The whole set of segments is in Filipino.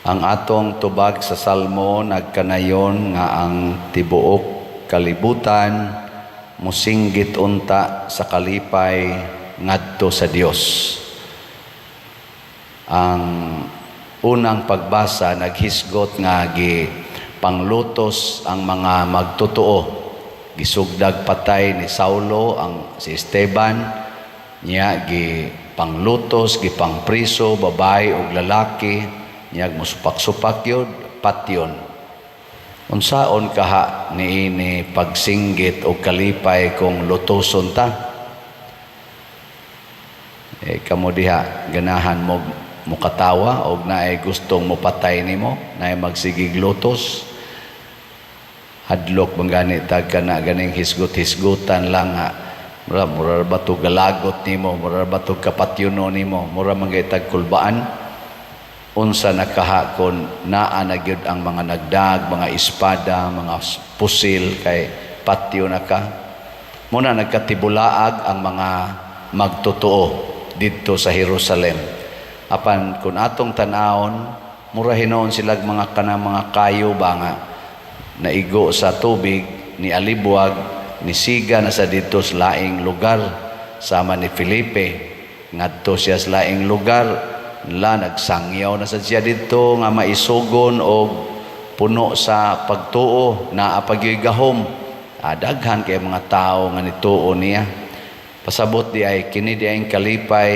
Ang atong tubag sa Salmo nagkanayon nga ang tibuok kalibutan musinggit unta sa kalipay ngadto sa Dios. Ang unang pagbasa naghisgot nga panglutos ang mga magtotoo. Gisugdag patay ni Saulo ang si Esteban, niya panglutos, pangpriso, babae ug lalaki, niya musupak-supak yun, patyon. Unsaon kaha ni pagsinggit o kalipay kung lutoson ta? Kamo diha ganahan mo mukatawa o naay gustong mupatay nimo, naay magsigig lutos. Hadlok bang gani tag kana ganing hisgot-hisgutan lang ha. Mura ba to galagot nimo, mura ba to kapatyono nimo, mura man tag kulbaan. Unsa nakaha kon naa na gyud ang mga nagdag, mga espada, mga pusil kay patyo na ka. Muna nagkatibulaag ang mga magtotoo didto sa Jerusalem. Apan kun atong tan-awon, mura hinuon sila mga kanang mga kayo ba nga naigo sa tubig, ni alibwag, ni siga na sa dito sa laing lugar sama ni Felipe. Ngadto siya sa laing lugar, nagsangyaw na sa siya dito nga maisugon o puno sa pagtuo na apagyoy gahom. Daghan kay mga tao nga nituo niya. Pasabot di ay kini di ay kalipay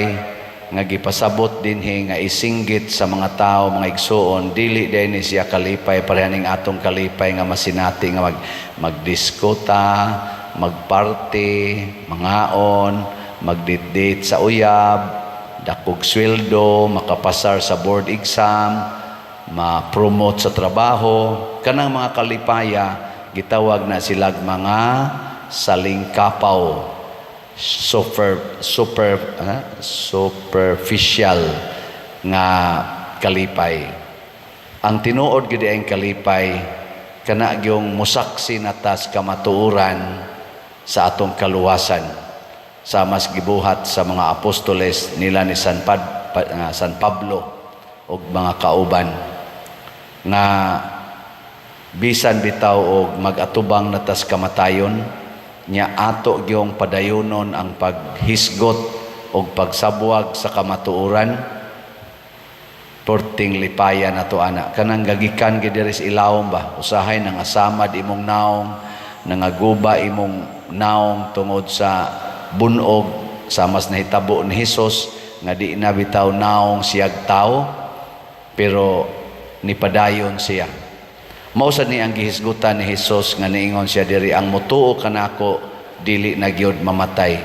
nga gipasabot dinhi nga isinggit sa mga tao, mga igsuon, dili di ni siya kalipay parehaning atong kalipay nga masinati nga magdiskota, magparty, mangaon, magdit-date sa uyab, dakog sweldo, makapasar sa board exam, ma-promote sa trabaho. Kanang mga kalipaya gitawag na silag mga salingkapaw, superficial nga kalipay. Ang tinuod gid ang kalipay kana gyung musaksi natas kamatuoran sa atong kaluwasan sa mas gibuhat sa mga apostoles nila ni San Pablo ug mga kauban nga bisan bitaw og magatubang natas kamatayon nya ato gyung padayonon ang paghisgot og pagsabwag sa kamatuoran porting lipayan nato ana kanang gagikan gid diri sa ilawom ba usahay nangasamad imong naong nangaguba imong naong tungod sa bunog sa mas nahitabo ni Hesus nga di na bitaw naong siyag tao pero nipadayon siya. Mausad ni ang gihisgutan ni Hesus nga niingon siya diri ang mutuo kanako dili na gyud mamatay.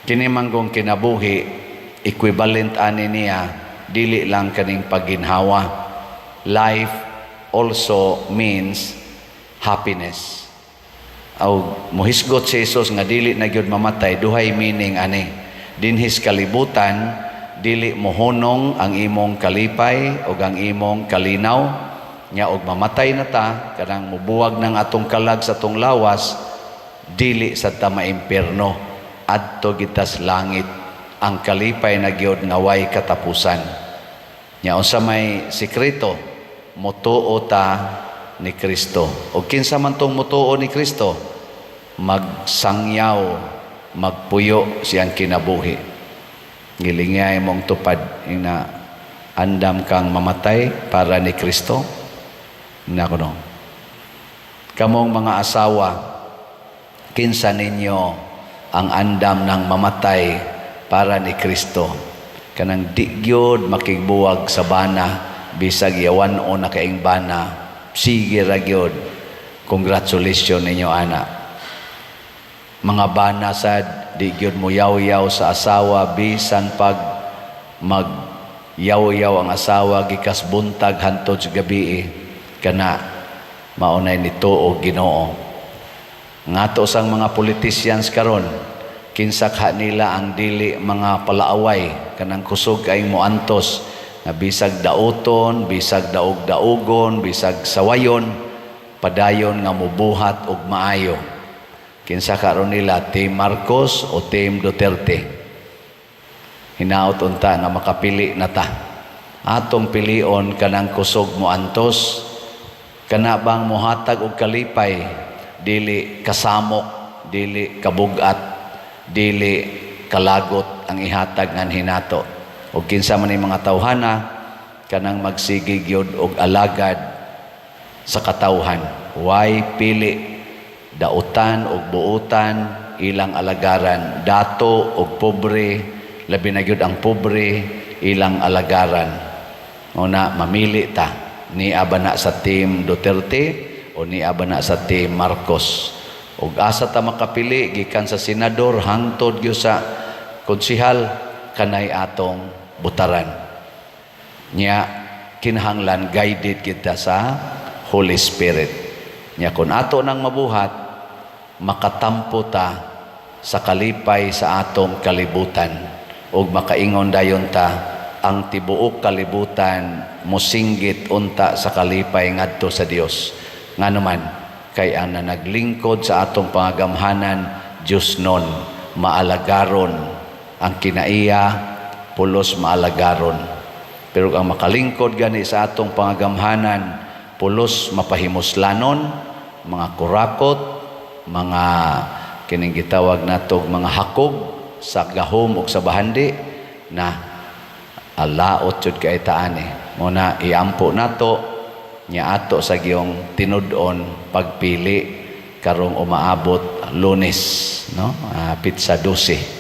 Kini manggong kinabuhi equivalent ani niya dili lang kaning paginhawa. Life also means happiness. Aw mohisgot si Hesus nga dili na gyud mamatay, duhay meaning ani. Dinhis kalibutan dili mohunong ang imong kalipay o ang imong kalinaw nya og mamatay na ta kanang mubuwag ng atong kalag sa atong lawas dili sa ta maimpierno adto gitas langit ang kalipay na gyud nga way katapusan. Nya unsa may sikreto motuo ta ni Kristo. O kinsa man tong mutuo ni Kristo, magsangyaw, magpuyo siyang kinabuhi. Gilingay mong tupad ina andam kang mamatay para ni Kristo. Nako no. Kamong mga asawa, kinsa ninyo ang andam ng mamatay para ni Kristo. Kanang di gyud makigbuwag sa bana bisag yawan o na kaing bana. Sige ra gyud. Congratulations ninyo ana. Mga bana sad di gyud mo yaw-yaw sa asawa bisan pag magyaw-yaw ang asawa gikas buntag hantod sa gabi kana maunay nituo Ginoo. Ngato sang mga politicians karon kinsakha nila ang dili mga palaaway kanang kusog kaing moantos nga bisag dauton, bisag daog-daogon, bisag sawayon, padayon nga mubuhat og maayo. Kinsa karon nila Team Marcos o Team Duterte? Hinaot unta nga makapili na ta. atong pilion kanang kusog mo antos, kana bang mohatag og kalipay, dili kasamok, dili kabugat, dili kalagot ang ihatag ngan hinato. O kinsa man ni mga tawhana kanang magsigi gyud og alagad sa katawhan, way pili dautan og buutan ilang alagaran, dato og pobre, labi na gyud ang pobre ilang alagaran. Una mamili ta, ni aba na sa team Duterte o ni aba na sa team Marcos. Ug asa ta makapili gikan sa senador hangtod gyud sa konsehal, kanay atong butaran. Nya kinahanglan guided kita sa Holy Spirit. Nya kun ato nang mabuhat, makatampo ta sa kalipay sa atong kalibutan ug makaingon dayon ta ang tibuok kalibutan mosinggit unta sa kalipay ngadto sa Dios. Nganuman kay ang naglingkod sa atong pangagamhanan Dios non maalagaron, ang kinaiya pulos maalagaron. Pero ang makalingkod gani sa atong pangagamhanan pulos mapahimuslanon, mga kurakot, mga kining gitawag natog mga hakog sa gahom ug sa bahandi na alaot jud kay taani. Muna iampo nato nya ato sa giyong tinud-on pagpili karong umaabot Lunes, no? Pizza 12.